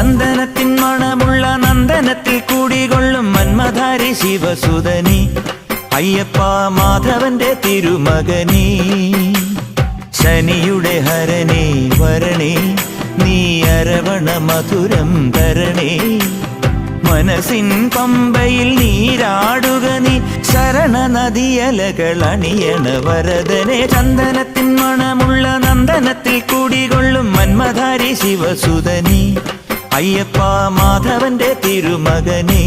ചന്ദനത്തിൻ മണമുള്ള നന്ദനത്തിൽ കൂടികൊള്ളും മന്മധാരി ശിവസുതനി അയ്യപ്പ മാധവന്റെ തിരുമകനീ ശനിയുടെ ഹരണേ വരണേ നീ അരവണ മധുരം തരണേ മനസ്സിൻ പമ്പയിൽ നീരാടുക നീ ശരണ നദിയലകൾ അണിയണ വരദനെ ചന്ദനത്തിൻ മണമുള്ള നന്ദനത്തിൽ കൂടികൊള്ളും മന്മധാരി ശിവസുതനി അയ്യപ്പ മാധവന്റെ തിരുമകനേ